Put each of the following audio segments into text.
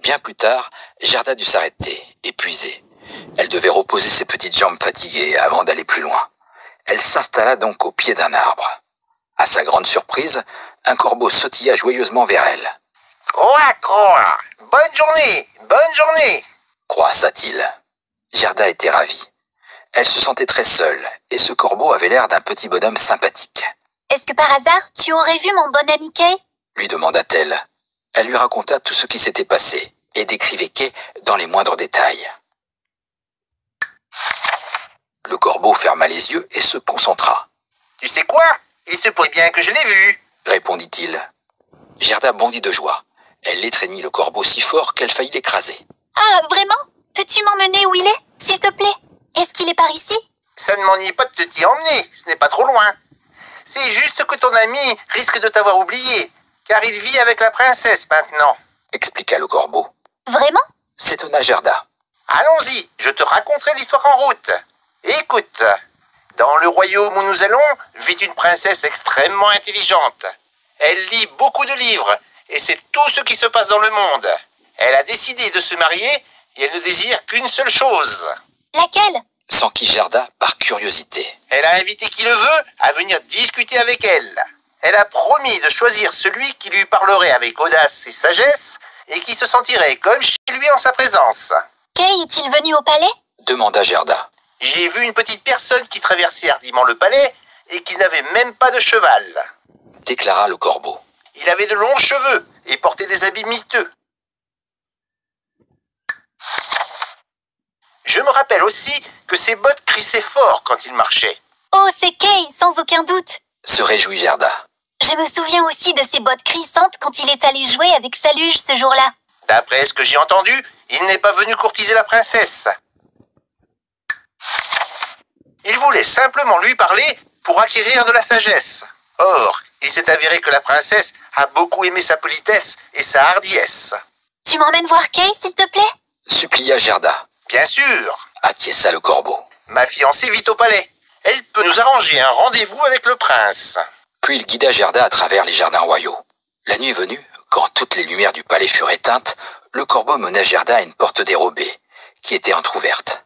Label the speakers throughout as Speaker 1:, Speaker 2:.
Speaker 1: Bien plus tard, Gerda dut s'arrêter, épuisée. Elle devait reposer ses petites jambes fatiguées avant d'aller plus loin. Elle s'installa donc au pied d'un arbre. À sa grande surprise, un corbeau sautilla joyeusement vers elle.
Speaker 2: « Croix, croix, bonne journée !»
Speaker 1: croissa-t-il. Gerda était ravie. Elle se sentait très seule, et ce corbeau avait l'air d'un petit bonhomme sympathique.
Speaker 3: « Est-ce que par hasard, tu aurais vu mon bon ami Kay ?»
Speaker 1: lui demanda-t-elle. Elle lui raconta tout ce qui s'était passé, et décrivait Kay dans les moindres détails. Le corbeau ferma les yeux et se concentra.
Speaker 2: « Tu sais quoi? Il se pourrait bien que je l'ai vu !»
Speaker 1: répondit-il. Gerda bondit de joie. Elle étreignit le corbeau si fort qu'elle faillit l'écraser.
Speaker 3: « Ah, vraiment? Peux-tu m'emmener où il est, s'il te plaît? Est-ce qu'il est par ici? »
Speaker 2: « Ça ne m'ennuie pas de t'y emmener, ce n'est pas trop loin. C'est juste que ton ami risque de t'avoir oublié, car il vit avec la princesse maintenant. »
Speaker 1: expliqua le corbeau.
Speaker 3: « Vraiment? »
Speaker 1: s'étonna Gerda.
Speaker 2: « Allons-y, je te raconterai l'histoire en route. Écoute, dans le royaume où nous allons, vit une princesse extrêmement intelligente. Elle lit beaucoup de livres, et sait tout ce qui se passe dans le monde. Elle a décidé de se marier, et elle ne désire qu'une seule chose. »
Speaker 3: « Laquelle? »
Speaker 1: s'enquit Gerda par curiosité.
Speaker 2: Elle a invité qui le veut à venir discuter avec elle. Elle a promis de choisir celui qui lui parlerait avec audace et sagesse et qui se sentirait comme chez lui en sa présence.
Speaker 3: « Kay est-il venu au palais? »
Speaker 1: demanda Gerda.
Speaker 2: J'ai vu une petite personne qui traversait hardiment le palais et qui n'avait même pas de cheval,
Speaker 1: déclara le corbeau.
Speaker 2: Il avait de longs cheveux et portait des habits miteux. Je me rappelle aussi que ses bottes crissaient fort quand il marchait.
Speaker 3: « Oh, c'est Kay, sans aucun doute. »
Speaker 1: se réjouit Gerda.
Speaker 3: « Je me souviens aussi de ses bottes crissantes quand il est allé jouer avec sa luge ce jour-là. »
Speaker 2: D'après ce que j'ai entendu, il n'est pas venu courtiser la princesse. Il voulait simplement lui parler pour acquérir de la sagesse. Or, il s'est avéré que la princesse a beaucoup aimé sa politesse et sa hardiesse.
Speaker 3: « Tu m'emmènes voir Kay, s'il te plaît? »
Speaker 1: supplia Gerda.
Speaker 2: Bien sûr,
Speaker 1: Acquiesça le corbeau.
Speaker 2: ma fiancée vit au palais. Elle peut nous arranger un rendez-vous avec le prince.
Speaker 1: Puis il guida Gerda à travers les jardins royaux. La nuit venue, quand toutes les lumières du palais furent éteintes, le corbeau mena Gerda à une porte dérobée, qui était entr'ouverte.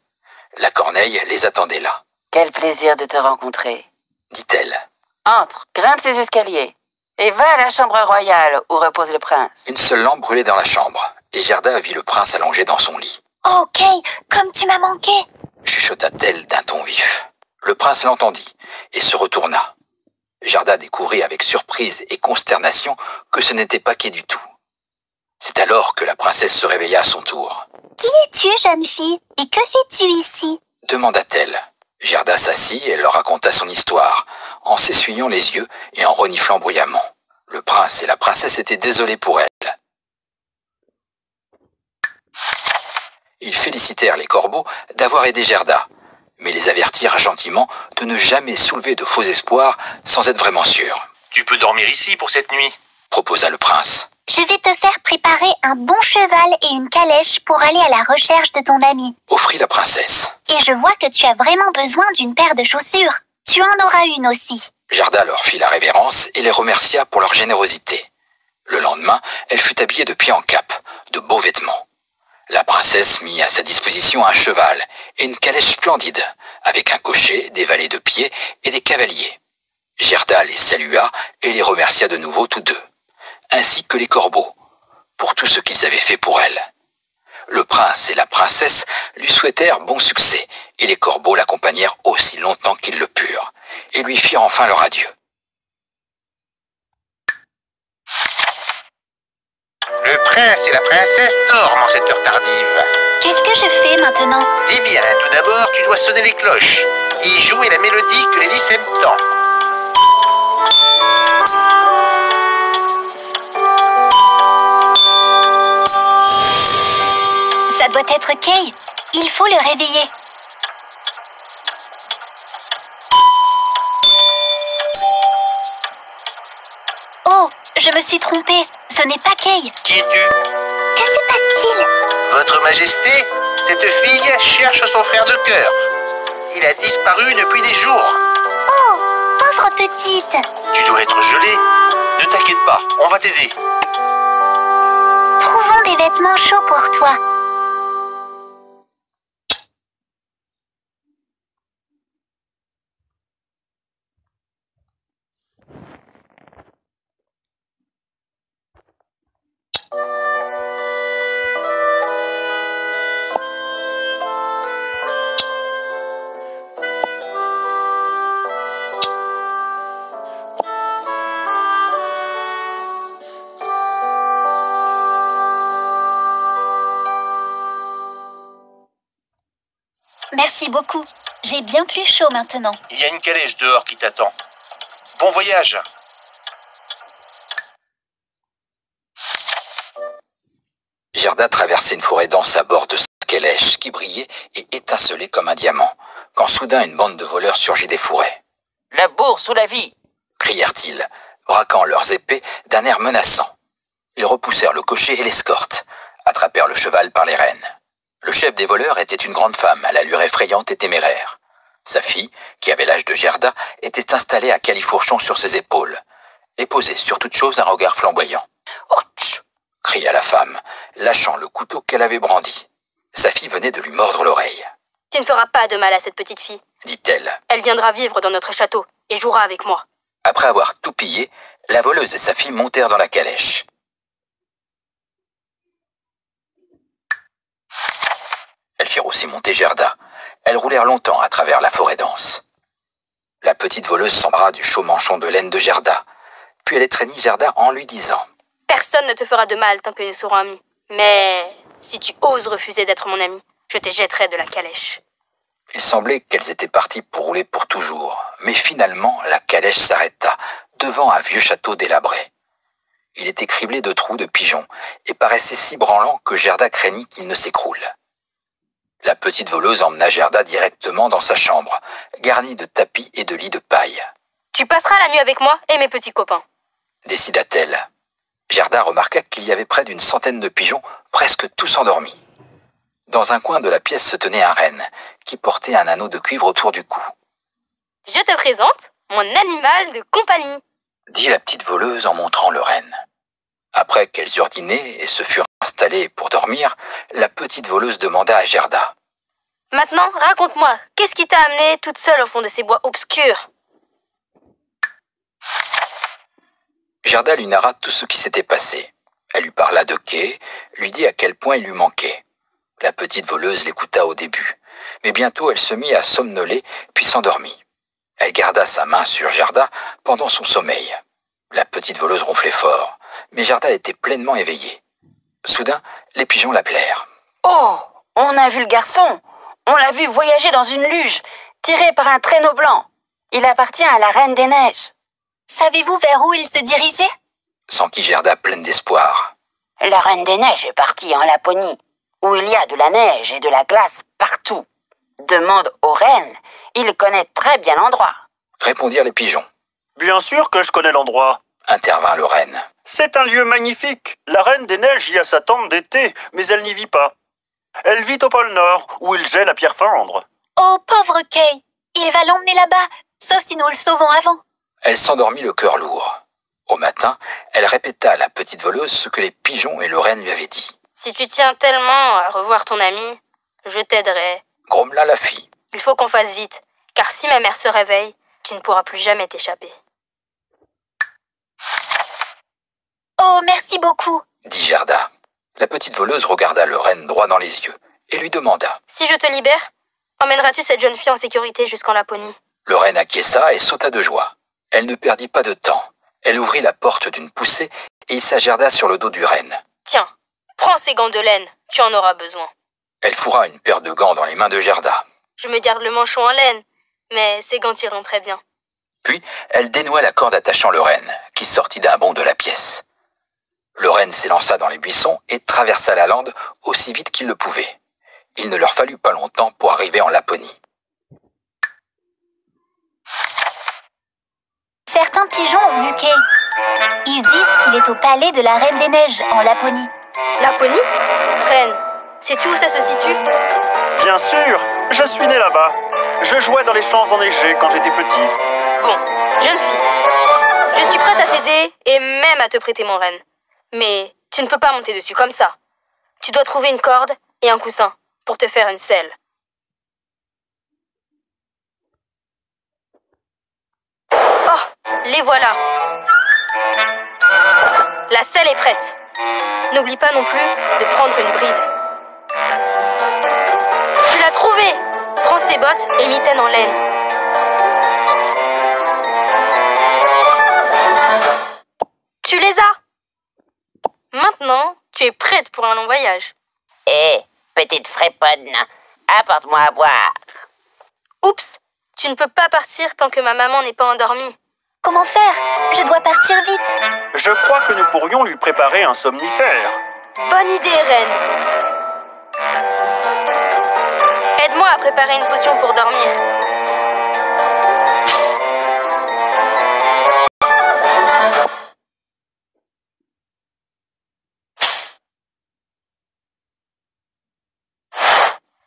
Speaker 1: La corneille les attendait là.
Speaker 4: « Quel plaisir de te rencontrer. »
Speaker 1: dit-elle.
Speaker 4: « Entre, grimpe ces escaliers et va à la chambre royale où repose le prince. »
Speaker 1: Une seule lampe brûlait dans la chambre, et Gerda vit le prince allongé dans son lit.
Speaker 3: « Oh, Kay, comme tu m'as manqué. »
Speaker 1: chuchota-t-elle d'un ton vif. Le prince l'entendit et se retourna. Gerda découvrit avec surprise et consternation que ce n'était pas Kay du tout. C'est alors que la princesse se réveilla à son tour.
Speaker 3: « Qui es-tu, jeune fille? Et que fais-tu ici? »
Speaker 1: demanda-t-elle. Gerda s'assit et leur raconta son histoire, en s'essuyant les yeux et en reniflant bruyamment. Le prince et la princesse étaient désolés pour elle. Ils félicitèrent les corbeaux d'avoir aidé Gerda, mais les avertirent gentiment de ne jamais soulever de faux espoirs sans être vraiment sûrs.
Speaker 2: « Tu peux dormir ici pour cette nuit ?»
Speaker 1: proposa le prince.
Speaker 3: « Je vais te faire préparer un bon cheval et une calèche pour aller à la recherche de ton ami.
Speaker 1: Offrit la princesse.
Speaker 3: Et je vois que tu as vraiment besoin d'une paire de chaussures. Tu en auras une aussi. »
Speaker 1: Gerda leur fit la révérence et les remercia pour leur générosité. Le lendemain, elle fut habillée de pied en cap, de beaux vêtements. La princesse mit à sa disposition un cheval et une calèche splendide, avec un cocher, des valets de pied et des cavaliers. Gerda les salua et les remercia de nouveau tous deux, ainsi que les corbeaux, pour tout ce qu'ils avaient fait pour elle. Le prince et la princesse lui souhaitèrent bon succès, et les corbeaux l'accompagnèrent aussi longtemps qu'ils le purent, et lui firent enfin leur adieu.
Speaker 2: Le prince et la princesse dorment en cette heure tardive.
Speaker 3: Qu'est-ce que je fais maintenant?
Speaker 2: Eh bien, tout d'abord, tu dois sonner les cloches et jouer la mélodie que les lys aiment tant.
Speaker 3: Ça doit être Kay. Il faut le réveiller. Oh, je me suis trompée. Ce n'est pas Kay.
Speaker 2: Qui es-tu?
Speaker 3: Que se passe-t-il?
Speaker 2: Votre Majesté, cette fille cherche son frère de cœur. Il a disparu depuis des jours.
Speaker 3: Oh, pauvre petite.
Speaker 2: Tu dois être gelée. Ne t'inquiète pas, on va t'aider.
Speaker 3: trouvons des vêtements chauds pour toi. Merci beaucoup. J'ai bien plus chaud maintenant.
Speaker 2: Il y a une calèche dehors qui t'attend. Bon voyage.
Speaker 1: Gerda traversait une forêt dense à bord de cette calèche qui brillait et étincelait comme un diamant, quand soudain une bande de voleurs surgit des fourrés.
Speaker 4: « La bourse ou la vie !»
Speaker 1: crièrent-ils, braquant leurs épées d'un air menaçant. Ils repoussèrent le cocher et l'escorte, attrapèrent le cheval par les rênes. Le chef des voleurs était une grande femme, à l'allure effrayante et téméraire. Sa fille, qui avait l'âge de Gerda, était installée à califourchon sur ses épaules, et posait sur toute chose un regard flamboyant. « Ouch !» cria la femme, lâchant le couteau qu'elle avait brandi. Sa fille venait de lui mordre l'oreille.
Speaker 5: « Tu ne feras pas de mal à cette petite fille, »
Speaker 1: dit-elle.
Speaker 5: « Elle viendra vivre dans notre château et jouera avec moi. »
Speaker 1: Après avoir tout pillé, la voleuse et sa fille montèrent dans la calèche. Elles firent aussi monter Gerda. Elles roulèrent longtemps à travers la forêt dense. La petite voleuse s'embara du chaud manchon de laine de Gerda. Puis elle étreignit Gerda en lui disant
Speaker 5: « Personne ne te fera de mal tant que nous serons amis. Mais si tu oses refuser d'être mon ami, je te jetterai de la calèche. »
Speaker 1: Il semblait qu'elles étaient parties pour rouler pour toujours. Mais finalement, la calèche s'arrêta devant un vieux château délabré. Il était criblé de trous de pigeons et paraissait si branlant que Gerda craignit qu'il ne s'écroule. La petite voleuse emmena Gerda directement dans sa chambre, garnie de tapis et de lits de paille.
Speaker 5: « Tu passeras la nuit avec moi et mes petits copains. »
Speaker 1: décida-t-elle. Gerda remarqua qu'il y avait près d'une centaine de pigeons, presque tous endormis. Dans un coin de la pièce se tenait un renne, qui portait un anneau de cuivre autour du cou.
Speaker 5: « Je te présente mon animal de compagnie, »
Speaker 1: dit la petite voleuse en montrant le renne. Après qu'elles eurent dîné et se furent installées pour dormir, la petite voleuse demanda à Gerda.
Speaker 5: « Maintenant, raconte-moi, qu'est-ce qui t'a amenée toute seule au fond de ces bois obscurs ?»
Speaker 1: Gerda lui narra tout ce qui s'était passé. Elle lui parla de Kay, lui dit à quel point il lui manquait. La petite voleuse l'écouta au début, mais bientôt elle se mit à somnoler puis s'endormit. Elle garda sa main sur Gerda pendant son sommeil. La petite voleuse ronflait fort, mais Gerda était pleinement éveillée. Soudain, les pigeons l'appelèrent.
Speaker 4: « Oh, on a vu le garçon. On l'a vu voyager dans une luge, tiré par un traîneau blanc. Il appartient à la Reine des Neiges. »
Speaker 3: Savez-vous vers où il se dirigeait?
Speaker 1: S'enquit Gerda pleine d'espoir.
Speaker 4: La Reine des Neiges est partie en Laponie, où il y a de la neige et de la glace partout. Demande au renne, il connaît très bien l'endroit.
Speaker 1: Répondirent les pigeons.
Speaker 6: Bien sûr que je connais l'endroit.
Speaker 1: Intervint le renne.
Speaker 6: C'est un lieu magnifique. La Reine des Neiges y a sa tente d'été, mais elle n'y vit pas. Elle vit au pôle Nord, où il gèle à pierre fendre.
Speaker 3: Oh, pauvre Kay! Il va l'emmener là-bas, sauf si nous le sauvons avant.
Speaker 1: Elle s'endormit le cœur lourd. Au matin, elle répéta à la petite voleuse ce que les pigeons et le renne lui avaient dit.
Speaker 5: « Si tu tiens tellement à revoir ton ami, je t'aiderai. »
Speaker 1: Grommela la fille.
Speaker 5: « Il faut qu'on fasse vite, car si ma mère se réveille, tu ne pourras plus jamais t'échapper. »
Speaker 3: Oh, merci beaucoup,
Speaker 1: dit Gerda. La petite voleuse regarda le renne droit dans les yeux et lui demanda.
Speaker 5: « Si je te libère, emmèneras-tu cette jeune fille en sécurité jusqu'en Laponie ?»
Speaker 1: Le renne acquiesça et sauta de joie. Elle ne perdit pas de temps. Elle ouvrit la porte d'une poussée et hissa Gerda sur le dos du renne.
Speaker 5: « Tiens, prends ces gants de laine, tu en auras besoin. »
Speaker 1: Elle fourra une paire de gants dans les mains de Gerda.
Speaker 5: « Je me garde le manchon en laine, mais ces gants iront très bien. »
Speaker 1: Puis, elle dénoua la corde attachant le renne, qui sortit d'un bond de la pièce. Le renne s'élança dans les buissons et traversa la lande aussi vite qu'il le pouvait. Il ne leur fallut pas longtemps pour arriver en Laponie.
Speaker 3: Certains pigeons ont vu Kay. Ils disent qu'il est au palais de la Reine des Neiges, en Laponie.
Speaker 5: « Laponie ? Reine, sais-tu où ça se situe ?»
Speaker 6: Bien sûr, je suis né là-bas. Je jouais dans les champs enneigés quand j'étais petit.
Speaker 5: Bon, jeune fille, je suis prête à t'aider et même à te prêter mon renne. Mais Tu ne peux pas monter dessus comme ça. Tu dois trouver une corde et un coussin pour te faire une selle. Oh, les voilà. La selle est prête. N'oublie pas non plus de prendre une bride. Tu l'as trouvé! Prends ses bottes et mitaines en laine. Tu les as! Maintenant, tu es prête pour un long voyage.
Speaker 4: Hé, petite fréponne, apporte-moi à boire.
Speaker 5: Oups! Tu ne peux pas partir tant que ma maman n'est pas endormie.
Speaker 3: Comment faire? Je dois partir vite.
Speaker 6: Je crois que nous pourrions lui préparer un somnifère.
Speaker 5: Bonne idée, reine. Aide-moi à préparer une potion pour dormir.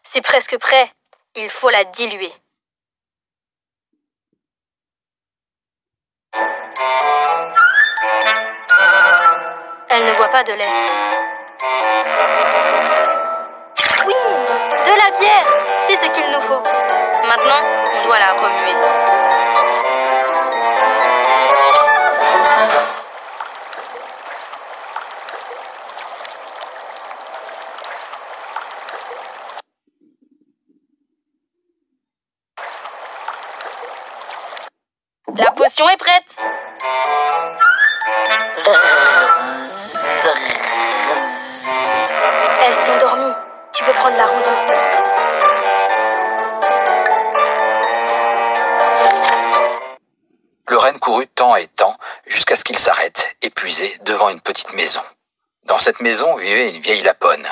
Speaker 5: C'est presque prêt. Il faut la diluer. Elle ne boit pas de lait. Oui, de la bière, c'est ce qu'il nous faut. Maintenant, on doit la remuer. La potion est prête. Elle s'est endormie. Tu peux prendre la route maintenant.
Speaker 1: Le renne courut temps et temps jusqu'à ce qu'il s'arrête, épuisé, devant une petite maison. Dans cette maison vivait une vieille laponne.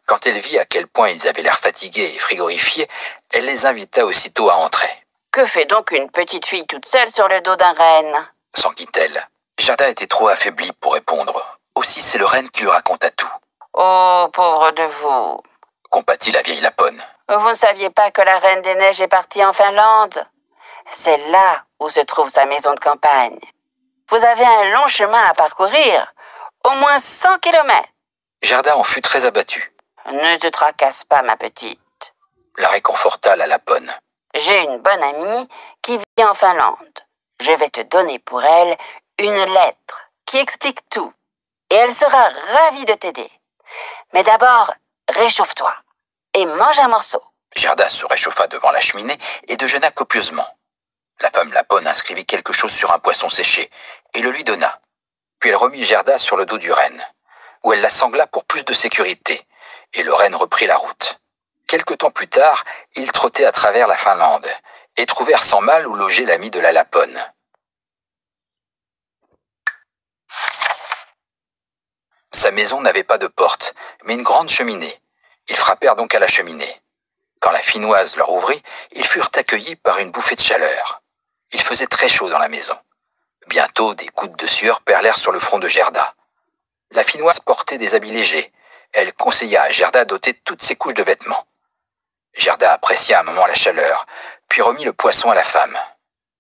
Speaker 1: Quand elle vit à quel point ils avaient l'air fatigués et frigorifiés, elle les invita aussitôt à entrer.
Speaker 4: Que fait donc une petite fille toute seule sur le dos d'un renne?
Speaker 1: S'enquit-elle. Gerda était trop affaiblie pour répondre. Aussi c'est le renne qui lui raconta tout.
Speaker 4: Oh, pauvre de vous.
Speaker 1: Compatit la vieille laponne.
Speaker 4: Vous ne saviez pas que la Reine des Neiges est partie en Finlande? C'est là où se trouve sa maison de campagne. Vous avez un long chemin à parcourir, au moins 100 kilomètres.
Speaker 1: Gerda en fut très abattue.
Speaker 4: Ne te tracasse pas, ma petite.
Speaker 1: La réconforta la laponne.
Speaker 4: J'ai une bonne amie qui vit en Finlande. Je vais te donner pour elle une lettre qui explique tout. Et elle sera ravie de t'aider. Mais d'abord, réchauffe-toi et mange un morceau.
Speaker 1: Gerda se réchauffa devant la cheminée et déjeuna copieusement. La femme laponne inscrivit quelque chose sur un poisson séché et le lui donna. Puis elle remit Gerda sur le dos du renne, où elle la sangla pour plus de sécurité, et le renne reprit la route. Quelque temps plus tard, ils trottaient à travers la Finlande et trouvèrent sans mal où logeait l'ami de la laponne. Sa maison n'avait pas de porte, mais une grande cheminée. Ils frappèrent donc à la cheminée. Quand la Finnoise leur ouvrit, ils furent accueillis par une bouffée de chaleur. Il faisait très chaud dans la maison. Bientôt, des gouttes de sueur perlèrent sur le front de Gerda. La Finnoise portait des habits légers. Elle conseilla à Gerda d'ôter toutes ses couches de vêtements. Gerda apprécia un moment la chaleur, puis remit le poisson à la femme.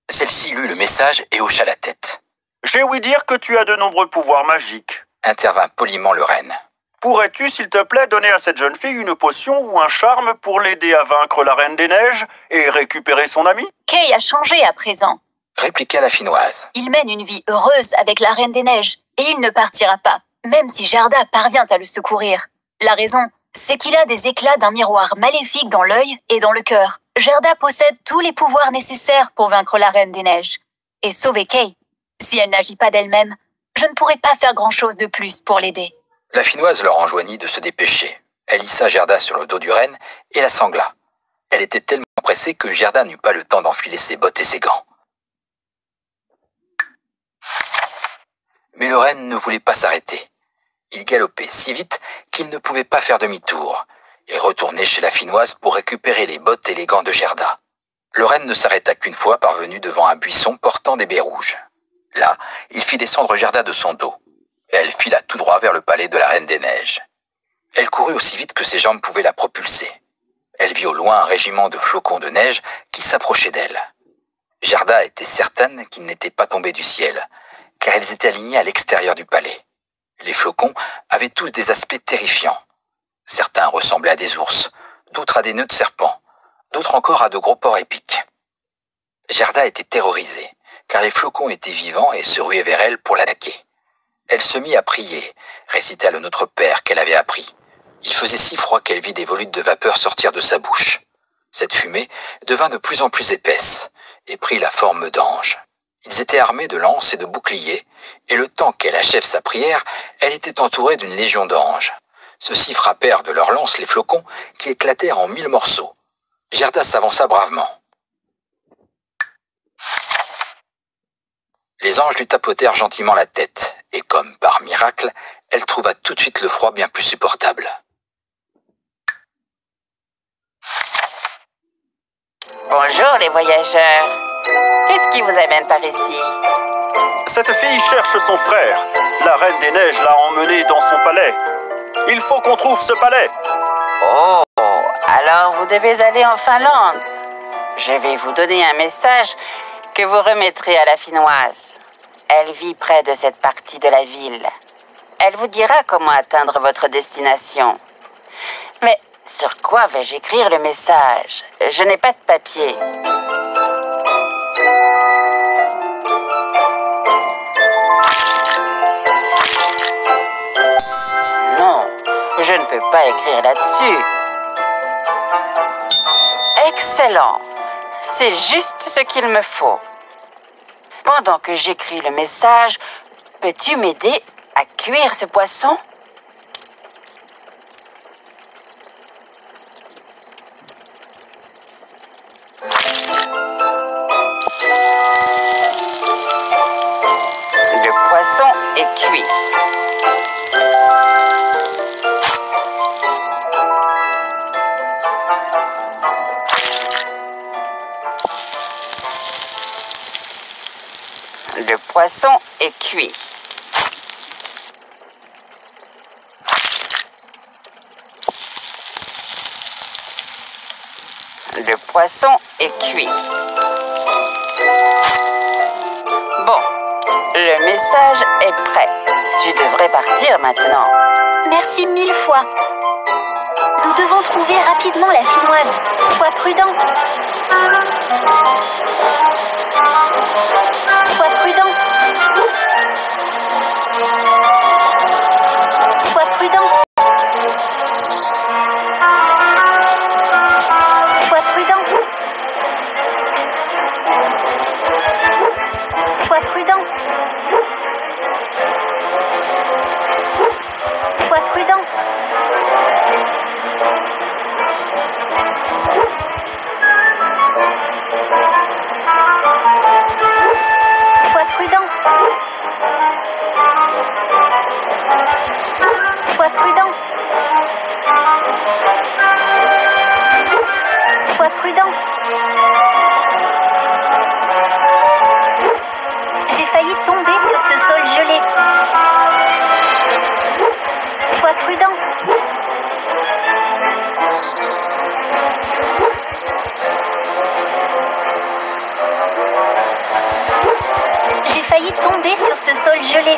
Speaker 1: Celle-ci lut le message et hocha la tête.
Speaker 6: « J'ai ouï dire que tu as de nombreux pouvoirs magiques. »
Speaker 1: intervint poliment le renne.
Speaker 6: « Pourrais-tu, s'il te plaît, donner à cette jeune fille une potion ou un charme pour l'aider à vaincre la Reine des Neiges et récupérer son ami ?»
Speaker 7: Kay a changé à présent.
Speaker 1: Répliqua la Finnoise.
Speaker 7: Il mène une vie heureuse avec la Reine des Neiges et il ne partira pas, même si Gerda parvient à le secourir. La raison, c'est qu'il a des éclats d'un miroir maléfique dans l'œil et dans le cœur. Gerda possède tous les pouvoirs nécessaires pour vaincre la Reine des Neiges et sauver Kay. Si elle n'agit pas d'elle-même, je ne pourrai pas faire grand-chose de plus pour l'aider.
Speaker 1: La Finnoise leur enjoignit de se dépêcher. Elle hissa Gerda sur le dos du renne et la sangla. Elle était tellement pressée que Gerda n'eut pas le temps d'enfiler ses bottes et ses gants. Mais le renne ne voulait pas s'arrêter. Il galopait si vite qu'il ne pouvait pas faire demi-tour et retournait chez la Finnoise pour récupérer les bottes et les gants de Gerda. Le renne ne s'arrêta qu'une fois parvenu devant un buisson portant des baies rouges. Là, il fit descendre Gerda de son dos. Et elle fila tout droit vers le palais de la Reine des Neiges. Elle courut aussi vite que ses jambes pouvaient la propulser. Elle vit au loin un régiment de flocons de neige qui s'approchait d'elle. Gerda était certaine qu'ils n'étaient pas tombés du ciel, car ils étaient alignés à l'extérieur du palais. Les flocons avaient tous des aspects terrifiants. Certains ressemblaient à des ours, d'autres à des nœuds de serpents, d'autres encore à de gros porcs épics. Gerda était terrorisée, car les flocons étaient vivants et se ruaient vers elle pour l'attaquer. Elle se mit à prier, récita le Notre Père qu'elle avait appris. Il faisait si froid qu'elle vit des volutes de vapeur sortir de sa bouche. Cette fumée devint de plus en plus épaisse et prit la forme d'anges. Ils étaient armés de lances et de boucliers, et le temps qu'elle achève sa prière, elle était entourée d'une légion d'anges. Ceux-ci frappèrent de leurs lances les flocons qui éclatèrent en 1000 morceaux. Gerda s'avança bravement. Les anges lui tapotèrent gentiment la tête, et comme par miracle, elle trouva tout de suite le froid bien plus supportable.
Speaker 4: Bonjour les voyageurs. Qu'est-ce qui vous amène par ici?
Speaker 6: Cette fille cherche son frère. La Reine des Neiges l'a emmené dans son palais. Il faut qu'on trouve ce palais.
Speaker 4: Oh, alors vous devez aller en Finlande. Je vais vous donner un message que vous remettrez à la Finnoise. Elle vit près de cette partie de la ville. Elle vous dira comment atteindre votre destination. Mais sur quoi vais-je écrire le message? Je n'ai pas de papier. Non, je ne peux pas écrire là-dessus. Excellent. C'est juste ce qu'il me faut. Pendant que j'écris le message, peux-tu m'aider à cuire ce poisson? Le poisson est cuit. Le poisson est cuit. Le poisson est cuit. Bon, le message est prêt. Tu devrais partir maintenant.
Speaker 7: Merci 1000 fois. Nous devons trouver rapidement la Finnoise. Sois prudent. Sois prudent. Sois prudent. Sois prudent. Sois prudent. Sois prudent. Sois prudent. Sois prudent. Sois prudent. J'ai failli tomber sur ce sol gelé. Sois prudent. J'ai failli tomber sur ce sol gelé.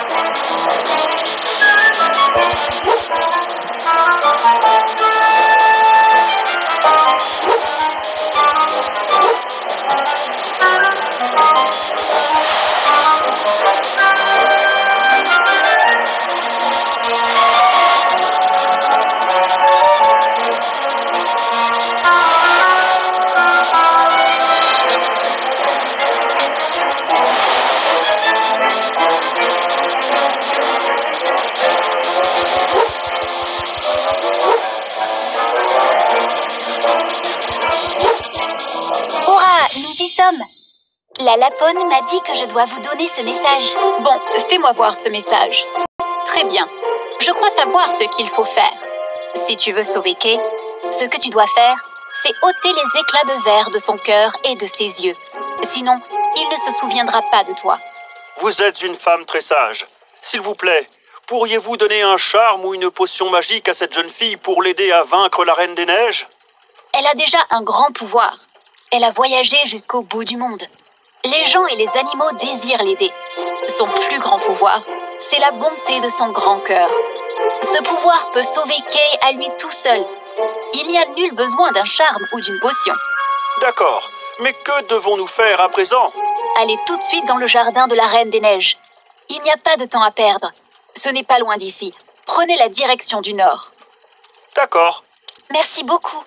Speaker 7: La Lapone m'a dit que je dois vous donner ce message.
Speaker 8: Bon, fais-moi voir ce message. Très bien. Je crois savoir ce qu'il faut faire.
Speaker 7: Si tu veux sauver Kay, ce que tu dois faire, c'est ôter les éclats de verre de son cœur et de ses yeux. Sinon, il ne se souviendra pas de toi.
Speaker 6: Vous êtes une femme très sage. S'il vous plaît, pourriez-vous donner un charme ou une potion magique à cette jeune fille pour l'aider à vaincre la Reine des Neiges?
Speaker 7: Elle a déjà un grand pouvoir. Elle a voyagé jusqu'au bout du monde. Les gens et les animaux désirent l'aider. Son plus grand pouvoir, c'est la bonté de son grand cœur. Ce pouvoir peut sauver Kay à lui tout seul. Il n'y a nul besoin d'un charme ou d'une potion.
Speaker 6: D'accord, mais que devons-nous faire à présent?
Speaker 7: Allez tout de suite dans le jardin de la Reine des Neiges. Il n'y a pas de temps à perdre. Ce n'est pas loin d'ici. Prenez la direction du nord.
Speaker 6: D'accord.
Speaker 7: Merci beaucoup.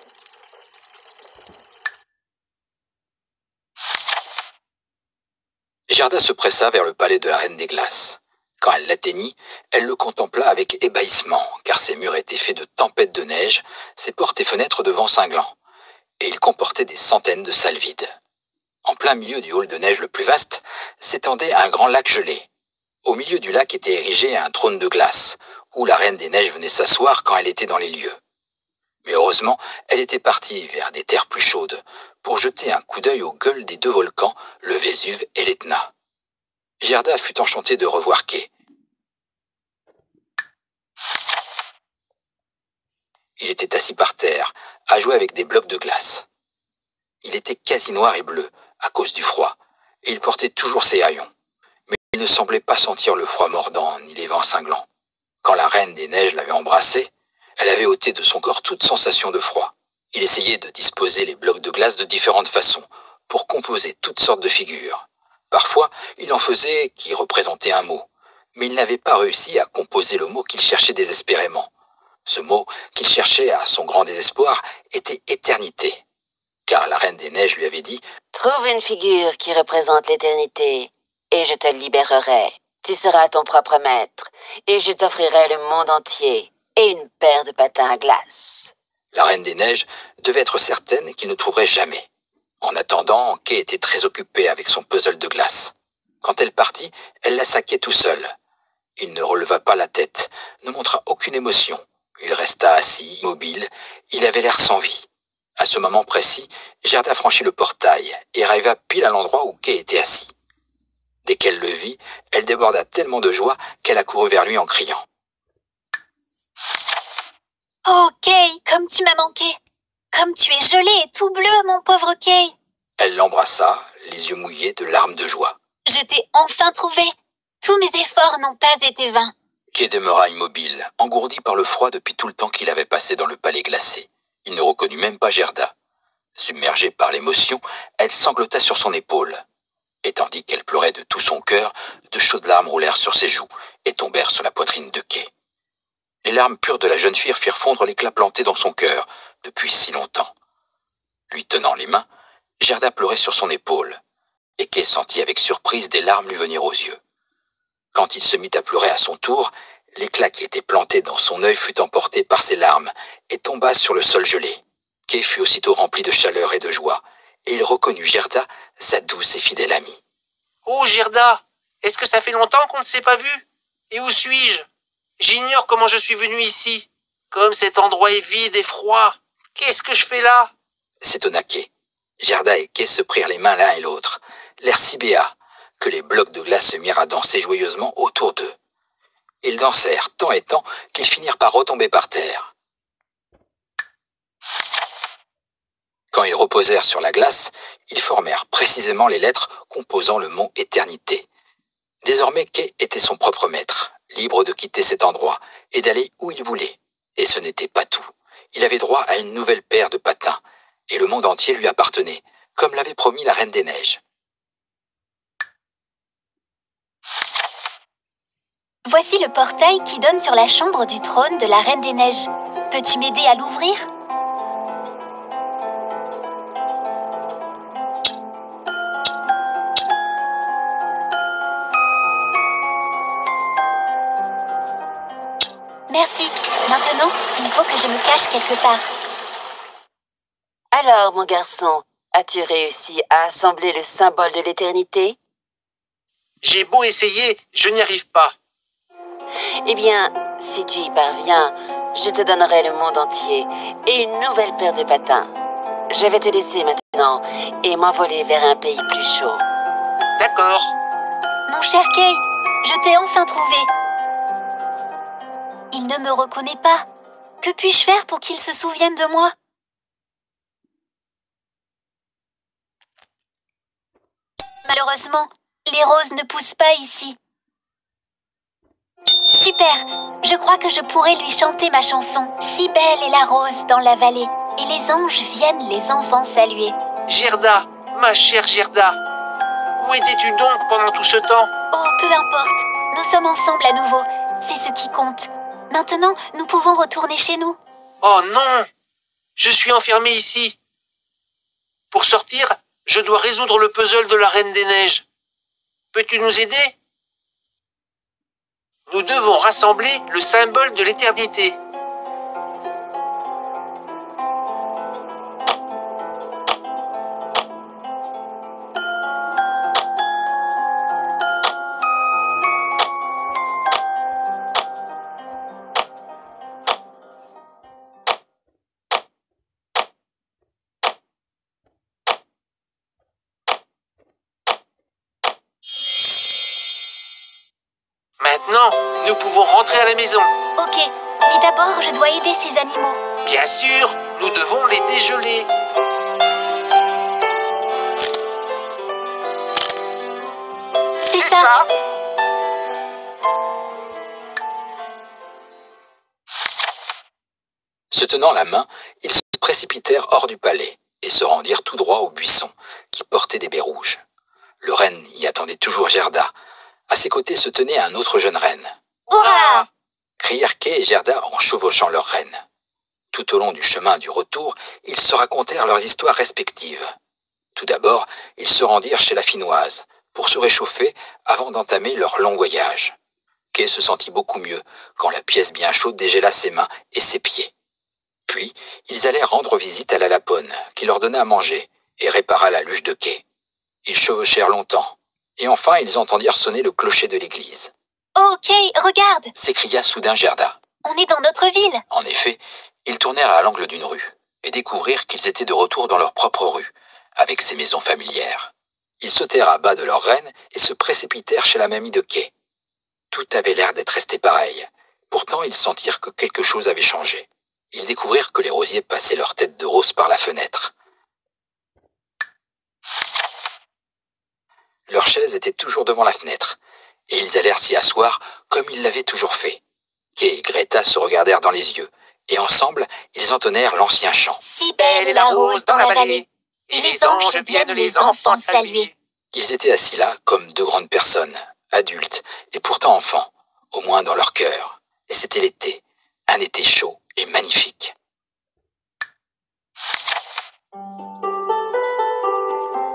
Speaker 1: Gerda se pressa vers le palais de la Reine des Glaces. Quand elle l'atteignit, elle le contempla avec ébahissement, car ses murs étaient faits de tempêtes de neige, ses portes et fenêtres de vent cinglant, et il comportait des centaines de salles vides. En plein milieu du hall de neige le plus vaste, s'étendait un grand lac gelé. Au milieu du lac était érigé un trône de glace, où la Reine des Neiges venait s'asseoir quand elle était dans les lieux. Mais heureusement, elle était partie vers des terres plus chaudes, pour jeter un coup d'œil aux gueules des deux volcans, le Vésuve et l'Etna. Gerda fut enchantée de revoir Kay. Il était assis par terre, à jouer avec des blocs de glace. Il était quasi noir et bleu, à cause du froid, et il portait toujours ses haillons. Mais il ne semblait pas sentir le froid mordant, ni les vents cinglants. Quand la Reine des Neiges l'avait embrassé, elle avait ôté de son corps toute sensation de froid. Il essayait de disposer les blocs de glace de différentes façons, pour composer toutes sortes de figures. Parfois, il en faisait qui représentaient un mot, mais il n'avait pas réussi à composer le mot qu'il cherchait désespérément. Ce mot qu'il cherchait à son grand désespoir était éternité, car la Reine des Neiges lui avait dit
Speaker 4: « Trouve une figure qui représente l'éternité, et je te libérerai. Tu seras ton propre maître, et je t'offrirai le monde entier, et une paire de patins à glace. »
Speaker 1: La Reine des Neiges devait être certaine qu'il ne trouverait jamais. En attendant, Kay était très occupé avec son puzzle de glace. Quand elle partit, elle la saquait tout seul. Il ne releva pas la tête, ne montra aucune émotion. Il resta assis, immobile, il avait l'air sans vie. À ce moment précis, Gerda franchit le portail et arriva pile à l'endroit où Kay était assis. Dès qu'elle le vit, elle déborda tellement de joie qu'elle accourut vers lui en criant.
Speaker 7: « Oh, Kay, comme tu m'as manqué! Comme tu es gelé et tout bleu, mon pauvre Kay! »
Speaker 1: Elle l'embrassa, les yeux mouillés de larmes de joie.
Speaker 7: « Je t'ai enfin trouvé! Tous mes efforts n'ont pas été vains. »
Speaker 1: Kay demeura immobile, engourdi par le froid depuis tout le temps qu'il avait passé dans le palais glacé. Il ne reconnut même pas Gerda. Submergée par l'émotion, elle sanglota sur son épaule. Et tandis qu'elle pleurait de tout son cœur, de chaudes larmes roulèrent sur ses joues et tombèrent sur la poitrine de Kay. Les larmes pures de la jeune fille firent fondre l'éclat planté dans son cœur depuis si longtemps. Lui tenant les mains, Gerda pleurait sur son épaule, et Kay sentit avec surprise des larmes lui venir aux yeux. Quand il se mit à pleurer à son tour, l'éclat qui était planté dans son œil fut emporté par ses larmes et tomba sur le sol gelé. Kay fut aussitôt rempli de chaleur et de joie, et il reconnut Gerda, sa douce et fidèle amie.
Speaker 2: « Oh, Gerda, est-ce que ça fait longtemps qu'on ne s'est pas vu? Et où suis-je? J'ignore comment je suis venu ici. Comme cet endroit est vide et froid. Qu'est-ce que je fais là? »
Speaker 1: s'étonna Kay. Gerda et Kay se prirent les mains l'un et l'autre, l'air si béat que les blocs de glace se mirent à danser joyeusement autour d'eux. Ils dansèrent tant et tant qu'ils finirent par retomber par terre. Quand ils reposèrent sur la glace, ils formèrent précisément les lettres composant le mot éternité. Désormais, Kay était son propre maître, libre de quitter cet endroit et d'aller où il voulait. Et ce n'était pas tout. Il avait droit à une nouvelle paire de patins, et le monde entier lui appartenait, comme l'avait promis la Reine des Neiges.
Speaker 7: Voici le portail qui donne sur la chambre du trône de la Reine des Neiges. Peux-tu m'aider à l'ouvrir? Merci. Maintenant, il faut que je me cache quelque part.
Speaker 4: Alors, mon garçon, as-tu réussi à assembler le symbole de l'éternité?
Speaker 2: J'ai beau essayer, je n'y arrive pas.
Speaker 4: Eh bien, si tu y parviens, je te donnerai le monde entier et une nouvelle paire de patins. Je vais te laisser maintenant et m'envoler vers un pays plus chaud.
Speaker 2: D'accord.
Speaker 7: Mon cher Kay, je t'ai enfin trouvé. Il ne me reconnaît pas. Que puis-je faire pour qu'il se souvienne de moi? Malheureusement,
Speaker 3: Malheureusement, les roses ne poussent pas ici. Super! Je crois que je pourrais lui chanter ma chanson. Si belle est la rose dans la vallée, et les anges viennent les enfants saluer.
Speaker 2: Gerda, ma chère Gerda, où étais-tu donc pendant tout ce temps?
Speaker 3: Oh, peu importe, nous sommes ensemble à nouveau, c'est ce qui compte. Maintenant, nous pouvons retourner chez nous.
Speaker 2: Oh non! Je suis enfermé ici. Pour sortir, je dois résoudre le puzzle de la Reine des Neiges. Peux-tu nous aider? Nous devons rassembler le symbole de l'éternité. Maintenant, nous pouvons rentrer à la maison.
Speaker 3: Ok, mais d'abord, je dois aider ces animaux.
Speaker 2: Bien sûr, nous devons les dégeler.
Speaker 3: C'est ça.
Speaker 1: Se tenant la main, ils se précipitèrent hors du palais et se rendirent tout droit au buisson qui portait des baies rouges. Le renne y attendait toujours Gerda. À ses côtés se tenait un autre jeune renne.
Speaker 3: Hurrah!
Speaker 1: Crièrent Kay et Gerda en chevauchant leurs rennes. Tout au long du chemin du retour, ils se racontèrent leurs histoires respectives. Tout d'abord, ils se rendirent chez la Finnoise pour se réchauffer avant d'entamer leur long voyage. Kay se sentit beaucoup mieux quand la pièce bien chaude dégela ses mains et ses pieds. Puis, ils allèrent rendre visite à la Lapone, qui leur donna à manger et répara la luge de Kay. Ils chevauchèrent longtemps, et enfin ils entendirent sonner le clocher de l'église.
Speaker 3: Ok, regarde,
Speaker 1: S'écria soudain Gerda.
Speaker 3: on est dans notre ville.
Speaker 1: En effet, ils tournèrent à l'angle d'une rue et découvrirent qu'ils étaient de retour dans leur propre rue, avec ses maisons familières. Ils sautèrent à bas de leurs rennes et se précipitèrent chez la mamie de Kay. Tout avait l'air d'être resté pareil. Pourtant, ils sentirent que quelque chose avait changé. Ils découvrirent que les rosiers passaient leur tête de rose par la fenêtre. Leur chaise était toujours devant la fenêtre, et ils allèrent s'y asseoir comme ils l'avaient toujours fait. Kay et Greta se regardèrent dans les yeux, et ensemble, ils entonnèrent l'ancien chant.
Speaker 3: Si belle est la rose dans la vallée, et les anges viennent les enfants saluer.
Speaker 1: Ils étaient assis là comme deux grandes personnes, adultes et pourtant enfants, au moins dans leur cœur. Et c'était l'été, un été chaud et magnifique.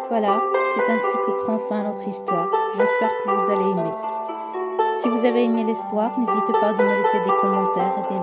Speaker 9: Voilà, c'est ainsi que prend fin notre histoire. J'espère que vous allez aimer. Si vous avez aimé l'histoire, n'hésitez pas à me laisser des commentaires et des